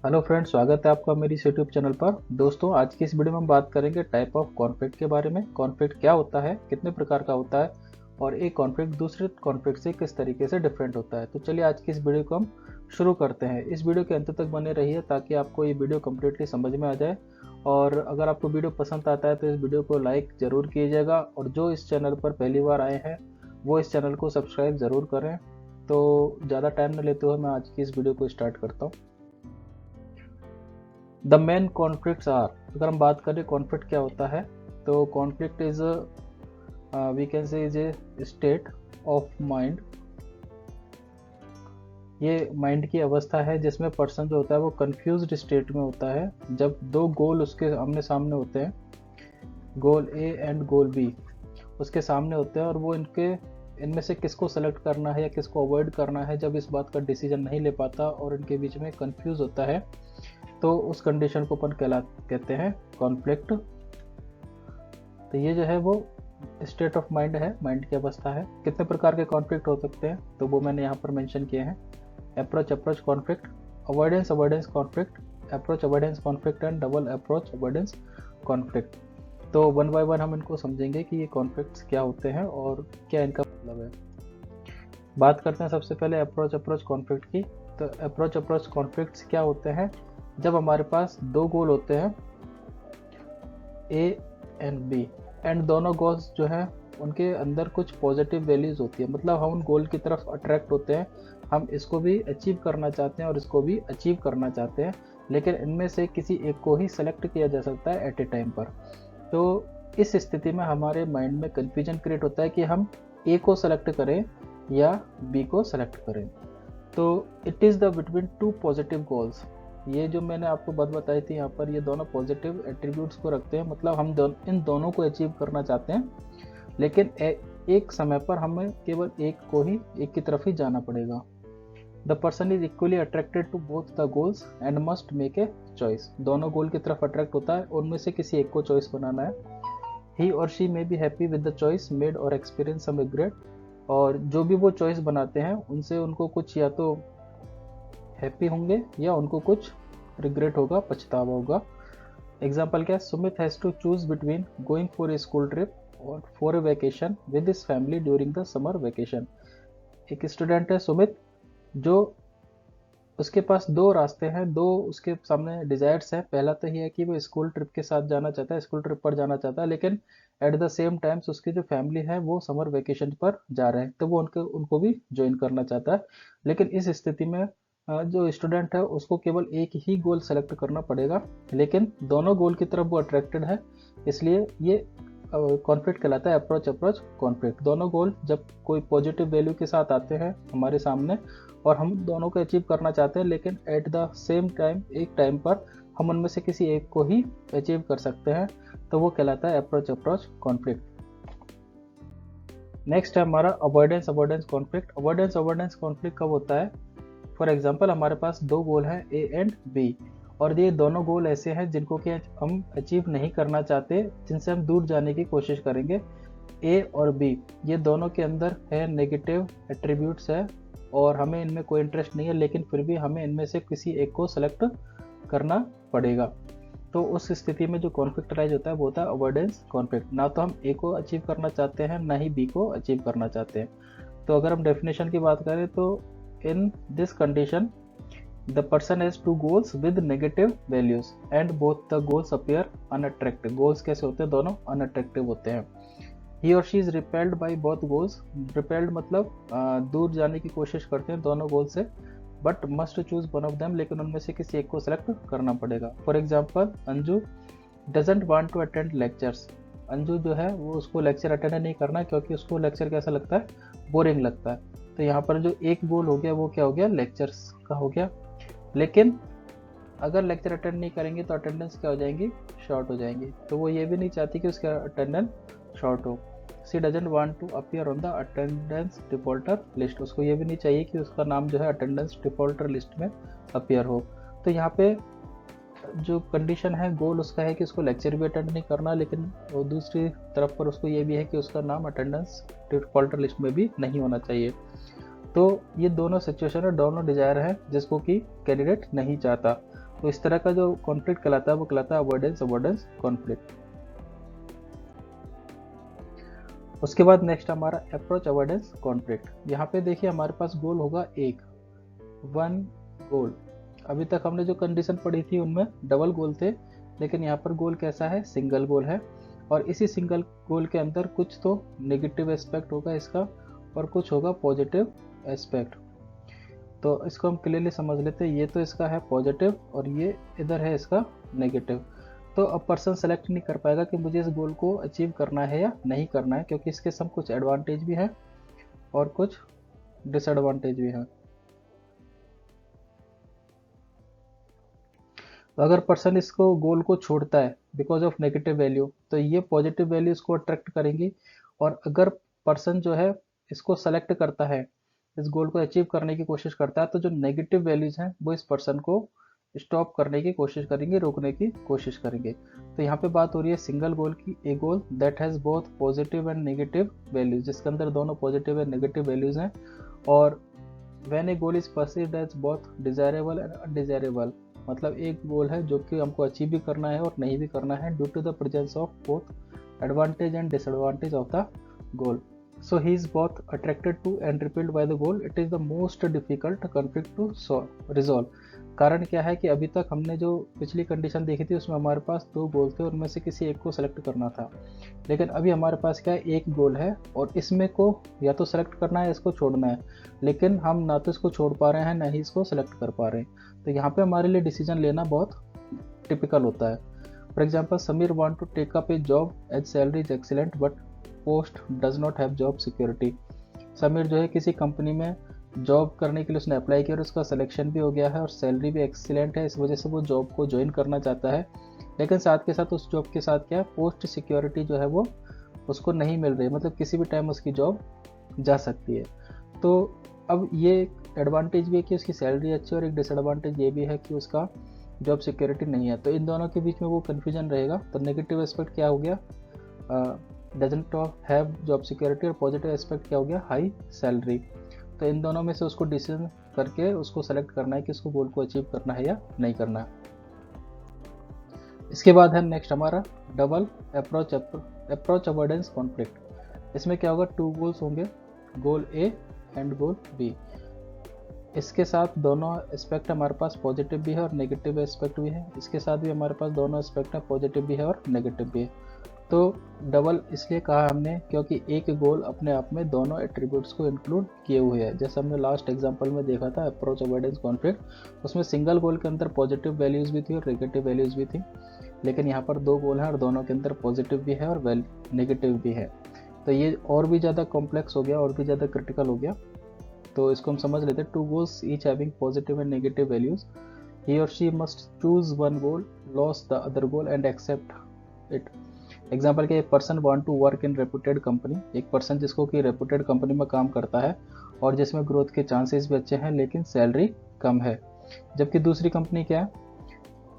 Hello friends, स्वागत है आपका मेरी इस यूट्यूब चैनल पर। दोस्तों, आज की इस वीडियो में हम बात करेंगे टाइप ऑफ कॉन्फ्लिक्ट के बारे में। कॉन्फ्लिक्ट क्या होता है, कितने प्रकार का होता है और एक कॉन्फ्लिक्ट दूसरे कॉन्फ्लिक्ट से किस तरीके से डिफरेंट होता है। तो चलिए आज की इस वीडियो को हम शुरू करते हैं। इस वीडियो के अंत तक बने रहिए ताकि आपको ये वीडियो कम्प्लीटली समझ में आ जाए। और अगर आपको वीडियो पसंद आता है तो इस वीडियो को लाइक ज़रूर कीजिएगा, और जो इस चैनल पर पहली बार आए हैं वो इस चैनल को सब्सक्राइब ज़रूर करें। तो ज़्यादा टाइम न लेते हुए मैं आज की इस वीडियो को स्टार्ट करता हूँ। द मेन कॉन्फ्लिक्ट्स आर, अगर हम बात करें कॉन्फ्लिक्ट क्या होता है, तो conflict is we can say is a state of mind. ये माइंड की अवस्था है जिसमें पर्सन जो होता है वो कंफ्यूज्ड स्टेट में होता है जब दो गोल उसके आमने सामने होते हैं, गोल ए एंड गोल बी उसके सामने होते हैं, और वो इनमें से किसको सेलेक्ट करना है या किसको अवॉइड करना है जब इस बात का डिसीजन नहीं ले पाता और इनके बीच में कंफ्यूज होता है, तो उस कंडीशन को अपन कहते हैं कॉन्फ्लिक्ट। तो ये जो है वो स्टेट ऑफ माइंड है, माइंड की अवस्था है। कितने प्रकार के कॉन्फ्लिक्ट हो सकते हैं तो वो मैंने यहाँ पर मेंशन किए हैं। Approach conflict, avoidance conflict, approach avoidance conflict and double approach avoidance conflict. तो वन बाय वन हम इनको समझेंगे कि ये कॉन्फ्लिक्ट्स क्या होते हैं और क्या इनका मतलब है। बात करते हैं सबसे पहले अप्रोच कॉन्फ्लिक्ट की। तो अप्रोच कॉन्फ्लिक्ट्स क्या होते हैं, जब हमारे पास दो गोल होते हैं ए एंड बी, एंड दोनों गोल्स जो हैं उनके अंदर कुछ पॉजिटिव वैल्यूज़ होती है, मतलब हम उन गोल की तरफ अट्रैक्ट होते हैं, हम इसको भी अचीव करना चाहते हैं और इसको भी अचीव करना चाहते हैं, लेकिन इनमें से किसी एक को ही सेलेक्ट किया जा सकता है एट ए टाइम पर। तो इस स्थिति में हमारे माइंड में कन्फ्यूजन क्रिएट होता है कि हम ए को सेलेक्ट करें या बी को सेलेक्ट करें। तो it is the between two positive goals. ये जो मैंने आपको बात बताई थी यहाँ पर, ये दोनों पॉजिटिव एट्रीब्यूट्स को रखते हैं, मतलब हम इन दोनों को अचीव करना चाहते हैं, लेकिन एक समय पर हमें केवल एक की तरफ ही जाना पड़ेगा। The person is equally attracted to both the goals and must make a choice. दोनों गोल की तरफ अट्रैक्ट होता है, उनमें से किसी एक को चॉइस बनाना है। ही और she may be happy with the choice made और एक्सपीरियंस सम रिग्रेट। और जो भी वो चॉइस बनाते हैं उनसे उनको कुछ या तो हैप्पी होंगे या उनको कुछ रिग्रेट होगा, पछतावा होगा। एग्जाम्पल क्या है, Sumit has to choose between going for a school trip और for a vacation with his family during the summer vacation. एक स्टूडेंट है सुमित, जो उसके पास दो रास्ते हैं, दो उसके सामने डिजायर्स हैं। पहला तो ये है कि वो स्कूल ट्रिप के साथ जाना चाहता है, स्कूल ट्रिप पर जाना चाहता है, लेकिन एट द सेम टाइम्स उसकी जो फैमिली है वो समर वेकेशन पर जा रहे हैं, तो वो उनको भी ज्वाइन करना चाहता है। लेकिन इस स्थिति में जो स्टूडेंट है उसको केवल एक ही गोल सेलेक्ट करना पड़ेगा, लेकिन दोनों गोल की तरफ वो अट्रैक्टेड है, इसलिए ये कॉन्फ्लिक्ट कहलाता है अप्रोच कॉन्फ्लिक्ट। दोनों गोल जब कोई पॉजिटिव वैल्यू के साथ आते हैं हमारे सामने और हम दोनों को अचीव करना चाहते हैं, लेकिन एट द सेम टाइम एक टाइम पर हम उनमें से किसी एक को ही अचीव कर सकते हैं, तो वो कहलाता है अप्रोच कॉन्फ्लिक्ट। नेक्स्ट है हमारा अवॉइडेंस कॉन्फ्लिक्ट। अवॉइडेंस कॉन्फ्लिक्ट कब होता है, फॉर एग्जाम्पल हमारे पास दो गोल हैं ए एंड बी, और ये दोनों गोल ऐसे हैं जिनको कि हम अचीव नहीं करना चाहते, जिनसे हम दूर जाने की कोशिश करेंगे। ए और बी ये दोनों के अंदर है नेगेटिव एट्रीब्यूट्स है और हमें इनमें कोई इंटरेस्ट नहीं है, लेकिन फिर भी हमें इनमें से किसी एक को सेलेक्ट करना पड़ेगा। तो उस स्थिति में जो कॉन्फ्लिक्ट राइज होता है वो होता है अवॉइडेंस कॉन्फ्लिक्ट। ना तो हम ए को अचीव करना चाहते हैं, ना ही बी को अचीव करना चाहते हैं। तो अगर हम डेफिनेशन की बात करें तो in this condition the person has two goals with negative values and both the goals appear unattractive. Goals कैसे होते हैं, दोनों अनअट्रैक्टिव होते हैं। ही और she is repelled by both goals. Repelled मतलब दूर जाने की कोशिश करते हैं दोनों गोल से, but must choose one of them, लेकिन उनमें से किसी एक को सेलेक्ट करना पड़ेगा। For example Anju doesn't want to attend lectures. Anju जो है वो उसको लेक्चर अटेंड नहीं करना क्योंकि उसको लेक्चर कैसा लगता है, बोरिंग लगता है। तो यहाँ पर जो एक गोल हो गया वो क्या हो गया, लेक्चर्स का हो गया। लेकिन अगर लेक्चर अटेंड नहीं करेंगे तो अटेंडेंस क्या हो जाएंगी, शॉर्ट हो जाएंगी। तो वो ये भी नहीं चाहती कि उसका अटेंडेंस शॉर्ट हो। She doesn't want to appear on the attendance defaulter list. उसको ये भी नहीं चाहिए कि उसका नाम जो है अटेंडेंस डिफॉल्टर लिस्ट में अपीयर हो। तो यहाँ पे जो कंडीशन है, गोल उसका है कि उसको लेक्चर भी अटेंड नहीं करना, लेकिन दूसरी तरफ पर उसको ये भी है कि उसका नाम अटेंडेंस डिफॉल्टर लिस्ट में भी नहीं होना चाहिए। तो ये दोनों सिचुएशन है, दोनों डिजायर है जिसको कि कैंडिडेट नहीं चाहता। तो इस तरह का जो कॉन्फ्लिक्ट कहलाता है वो कहलाता है अवॉइडेंस अवॉइडेंस कॉन्फ्लिक्ट। उसके बाद नेक्स्ट हमारा अप्रोच अवॉइडेंस कॉन्फ्लिक्ट। यहाँ पे देखिए हमारे पास गोल होगा एक, वन गोल। अभी तक हमने जो कंडीशन पढ़ी थी उनमें डबल गोल थे, लेकिन यहाँ पर गोल कैसा है, सिंगल गोल है। और इसी सिंगल गोल के अंदर कुछ तो नेगेटिव एस्पेक्ट होगा इसका और कुछ होगा पॉजिटिव एस्पेक्ट। तो इसको हम क्लियरली समझ लेते हैं। ये तो इसका है पॉजिटिव और ये इधर है इसका नेगेटिव। तो अब पर्सन सेलेक्ट नहीं कर पाएगा कि मुझे इस गोल को अचीव करना है या नहीं करना है, क्योंकि इसके सब कुछ एडवांटेज भी है और कुछ डिसएडवांटेज भी है। तो अगर पर्सन इसको गोल को छोड़ता है बिकॉज ऑफ नेगेटिव वैल्यू, तो ये पॉजिटिव वैल्यू इसको अट्रैक्ट करेंगी। और अगर पर्सन जो है इसको सेलेक्ट करता है, इस गोल को अचीव करने की कोशिश करता है, तो जो नेगेटिव वैल्यूज हैं वो इस पर्सन को स्टॉप करने की कोशिश करेंगे, रोकने की कोशिश करेंगे। तो यहाँ पे बात हो रही है सिंगल गोल की, a goal that has both positive and negative values, जिसके अंदर दोनों पॉजिटिव एंड नेगेटिव वैल्यूज हैं। और when a goal is perceived as both desirable and undesirable, मतलब एक गोल है जो कि हमको अचीव भी करना है और नहीं भी करना है, due to the presence of both advantage and disadvantage of the goal. So he is both attracted to and repelled by the goal. It is the most difficult conflict to resolve. कारण क्या है कि अभी तक हमने जो पिछली condition देखी थी उसमें हमारे पास दो गोल थे, उनमें से किसी एक को सेलेक्ट करना था। लेकिन अभी हमारे पास क्या है, एक गोल है और इसमें को या तो सेलेक्ट करना है, इसको छोड़ना है। लेकिन हम ना तो इसको छोड़ पा रहे हैं ना ही इसको सेलेक्ट कर पा रहे हैं। तो यहाँ पे हमारे लिए डिसीजन लेना बहुत टिपिकल होता है। For example, Sameer want to take up a job as salary is excellent but post does not have job security. Sameer जो है किसी कंपनी में जॉब करने के लिए उसने अप्लाई किया और उसका सिलेक्शन भी हो गया है और सैलरी भी एक्सीलेंट है, इस वजह से वो जॉब को ज्वाइन करना चाहता है। लेकिन साथ के साथ उस जॉब के साथ क्या है, पोस्ट सिक्योरिटी जो है वो उसको नहीं मिल रही, मतलब किसी भी टाइम उसकी जॉब जा सकती है। तो अब ये एडवांटेज भी है कि उसकी सैलरी अच्छी है और एक डिसएडवांटेज ये भी है कि उसका जॉब सिक्योरिटी नहीं है। तो इन दोनों के बीच में वो कन्फ्यूजन रहेगा। तो नेगेटिव एस्पेक्ट क्या हो गया, डजंट हैव जॉब सिक्योरिटी, और पॉजिटिव एस्पेक्ट क्या हो गया, हाई सैलरी। तो इन दोनों में से उसको डिसीजन करके उसको सेलेक्ट करना है कि उसको गोल को अचीव करना है या नहीं करना है। इसके बाद है नेक्स्ट हमारा डबल अप्रोच अवॉइडेंस कॉन्फ्लिक्ट। इसमें क्या होगा, टू गोल्स होंगे, गोल ए एंड गोल बी। इसके साथ दोनों एस्पेक्ट हमारे पास पॉजिटिव भी है और नेगेटिव एस्पेक्ट भी है। इसके साथ भी हमारे पास दोनों एस्पेक्ट है, पॉजिटिव भी है और नेगेटिव भी है। तो डबल इसलिए कहा हमने क्योंकि एक गोल अपने आप में दोनों एट्रीब्यूट्स को इंक्लूड किए हुए है। जैसे हमने लास्ट एग्जांपल में देखा था अप्रोच अवॉइडेंस कॉन्फ्लिक्ट, उसमें सिंगल गोल के अंदर पॉजिटिव वैल्यूज़ भी थी और नेगेटिव वैल्यूज़ भी थी। लेकिन यहाँ पर दो गोल हैं और दोनों के अंदर पॉजिटिव भी है और नेगेटिव भी है। तो ये और भी ज़्यादा कॉम्प्लेक्स हो गया और भी ज़्यादा क्रिटिकल हो गया। तो इसको हम समझ लेते हैं। Two goals each having positive and negative values, he और she must choose one goal, lose the other goal and accept it. Example के, person want to work in reputed company, एक पर्सन जिसको कि रेपुटेड कंपनी में काम करता है और जिसमें ग्रोथ के चांसेस भी अच्छे हैं लेकिन सैलरी कम है। जबकि दूसरी कंपनी क्या है,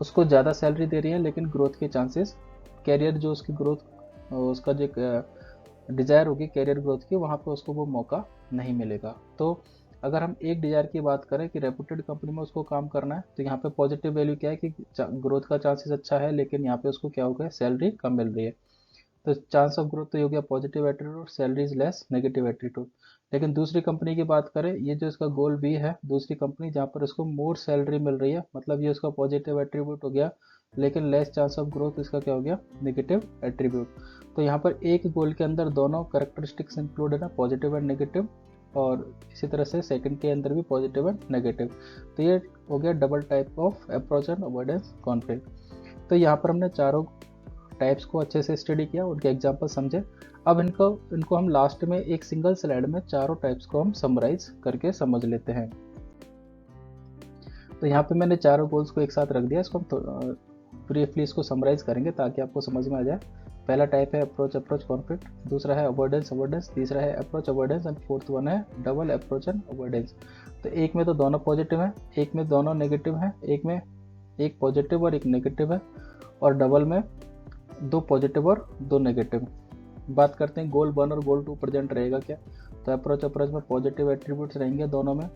उसको ज़्यादा सैलरी दे रही है लेकिन ग्रोथ के चांसेस, कैरियर जो उसकी ग्रोथ, उसका जो डिज़ायर होगी कैरियर ग्रोथ की, वहाँ पे उसको वो मौका नहीं मिलेगा। तो अगर हम एक डिज़ायर की बात करें कि रेपुटेड कंपनी में उसको काम करना है, तो यहाँ पे पॉजिटिव वैल्यू क्या है कि ग्रोथ का चांसेस अच्छा है, लेकिन यहाँ पे उसको क्या हो गया, सैलरी कम मिल रही है। तो चांस ऑफ ग्रोथ तो हो गया positive attitude, salary is less negative attitude. लेकिन दूसरी कंपनी की बात करें, ये जो इसका गोल बी है, दूसरी कंपनी जहाँ पर इसको मोर सैलरी मिल रही है, मतलब ये उसका पॉजिटिव एट्रीब्यूट हो गया, लेकिन लेस चांस ऑफ ग्रोथ, इसका क्या हो गया, नेगेटिव एट्रीब्यूट। तो यहाँ पर एक गोल के अंदर दोनों कैरेक्टरिस्टिक्स इंक्लूड है ना, पॉजिटिव एंड नेगेटिव, और इसी तरह से सेकंड के अंदर भी पॉजिटिव एंड नेगेटिव। तो ये हो गया double type of approach and avoidance conflict. तो यहाँ पर हमने चारों टाइप्स को अच्छे से स्टडी किया, उनके एग्जाम्पल समझे। अब इनको हम लास्ट में एक सिंगल स्लाइड में चारों टाइप्स को हम समराइज करके समझ लेते हैं। तो यहाँ पे मैंने चारों गोल्स को एक साथ रख दिया, इसको हम ब्रीफली इसको समराइज करेंगे ताकि आपको समझ में आ जाए। पहला टाइप है अप्रोच कॉन्फ्लिक्ट, दूसरा है अवॉइडेंस, तीसरा है approach avoidance and fourth one है डबल अप्रोच एंड अवॉइडेंस। तो एक में तो दोनों पॉजिटिव है, एक में दोनों नेगेटिव है, एक में एक पॉजिटिव और एक नेगेटिव है, और डबल में दो पॉजिटिव और दो नेगेटिव। बात करते हैं गोल 1 और गोल 2 प्रेजेंट रहेगा क्या। तो अप्रोच में पॉजिटिव एट्रीब्यूट्स रहेंगे दोनों में,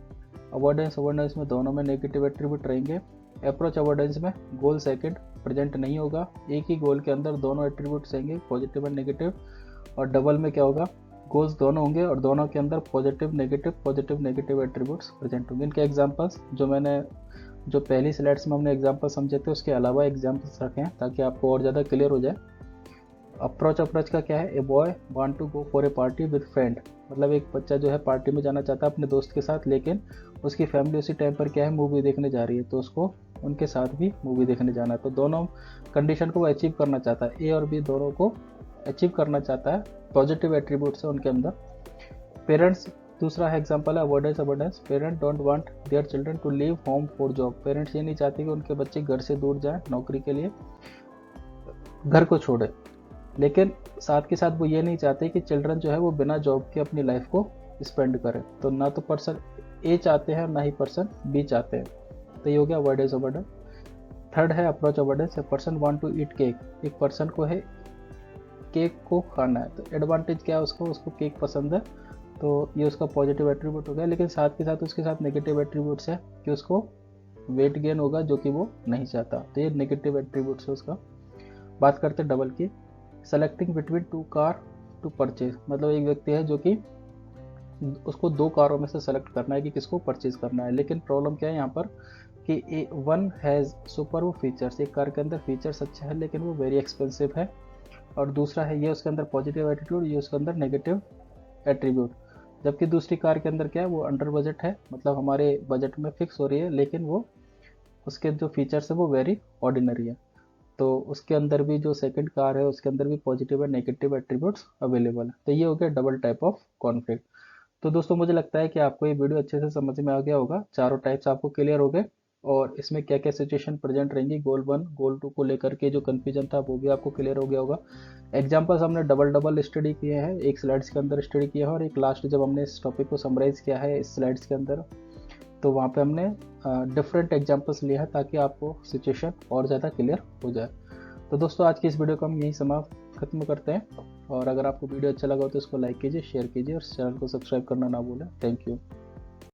अवॉइडेंस में दोनों में नेगेटिव एट्रीब्यूट रहेंगे, अप्रोच अवॉइडेंस में गोल सेकंड प्रेजेंट नहीं होगा, एक ही गोल के अंदर दोनों एट्रीब्यूट्स रहेंगे, पॉजिटिव एंड नेगेटिव। और डबल में क्या होगा, गोल्स दोनों होंगे और दोनों के अंदर पॉजिटिव नेगेटिव एट्रीब्यूट्स प्रेजेंट होंगे। इनके एग्जांपल्स जो पहली स्लाइड्स में हमने एग्जांपल समझे थे उसके अलावा एग्जांपल्स रखे हैं ताकि आपको और ज़्यादा क्लियर हो जाए। अप्रोच का क्या है, a boy want to go for a party with friend, मतलब एक बच्चा जो है पार्टी में जाना चाहता है अपने दोस्त के साथ, लेकिन उसकी फैमिली उसी टाइम पर क्या है, मूवी देखने जा रही है, तो उसको उनके साथ भी मूवी देखने जाना है। तो दोनों कंडीशन को वो अचीव करना चाहता है, ए और बी दोनों को अचीव करना चाहता है, पॉजिटिव एट्रीब्यूट्स है उनके अंदर। पेरेंट्स दूसरा है एग्जांपल है avoidance. Parent don't want their children to leave home for job, parents ये नहीं चाहते कि उनके बच्चे घर से दूर जाएं नौकरी के लिए, घर को छोड़े, लेकिन साथ के साथ वो ये नहीं चाहते कि चिल्ड्रन जो है वो बिना जॉब के अपनी लाइफ को स्पेंड करें। तो ना तो पर्सन ए चाहते हैं ना ही पर्सन बी चाहते हैं, तो ये हो गया अवॉइडेंस। थर्ड है approach avoidance, a person want to eat cake, एक पर्सन को है केक को खाना है, तो एडवांटेज क्या है उसको केक पसंद है, तो ये उसका पॉजिटिव एट्रीब्यूट हो गया। लेकिन साथ के साथ उसके साथ नेगेटिव एट्रीब्यूट्स है कि उसको वेट गेन होगा जो कि वो नहीं चाहता, तो ये नेगेटिव एट्रीब्यूट्स है उसका। बात करते हैं डबल की, selecting between two car to purchase, मतलब एक व्यक्ति है जो कि उसको दो कारों में से सेलेक्ट करना है कि किसको परचेज करना है, लेकिन प्रॉब्लम क्या है यहाँ पर कि वन हैज़ सुपर फीचर्स, एक कार के अंदर फीचर्स अच्छे हैं लेकिन वो वेरी एक्सपेंसिव है, और दूसरा है ये उसके अंदर पॉजिटिव एटीट्यूड, ये उसके अंदर नेगेटिव एट्रीब्यूट। जबकि दूसरी कार के अंदर क्या है, वो अंडर बजट है, मतलब हमारे बजट में फिक्स हो रही है, लेकिन वो उसके जो फीचर्स है वो वेरी ऑर्डिनरी है, तो उसके अंदर भी जो सेकंड कार है उसके अंदर भी positive and negative attributes available है। तो ये हो गया डबल टाइप ऑफ कॉन्फ्लिक्ट। तो दोस्तों मुझे लगता है कि आपको ये वीडियो अच्छे से समझ में आ गया होगा, चारों टाइप्स आपको क्लियर हो गए, और इसमें क्या क्या सिचुएशन प्रेजेंट रहेंगी, गोल 1 गोल 2 को लेकर के जो कन्फ्यूजन था वो भी आपको क्लियर हो गया होगा। एग्जाम्पल्स हमने डबल स्टडी किए हैं, एक स्लाइड्स के अंदर स्टडी किया है, और एक लास्ट जब हमने इस टॉपिक को समराइज किया है इस स्लाइड्स के अंदर, तो वहाँ पे हमने डिफरेंट एग्जाम्पल्स लिया है ताकि आपको सिचुएशन और ज़्यादा क्लियर हो जाए। तो दोस्तों आज की इस वीडियो को हम यहीं समाप्त खत्म करते हैं, और अगर आपको वीडियो अच्छा लगा हो तो इसको लाइक कीजिए, शेयर कीजिए और चैनल को सब्सक्राइब करना ना भूलें। Thank you.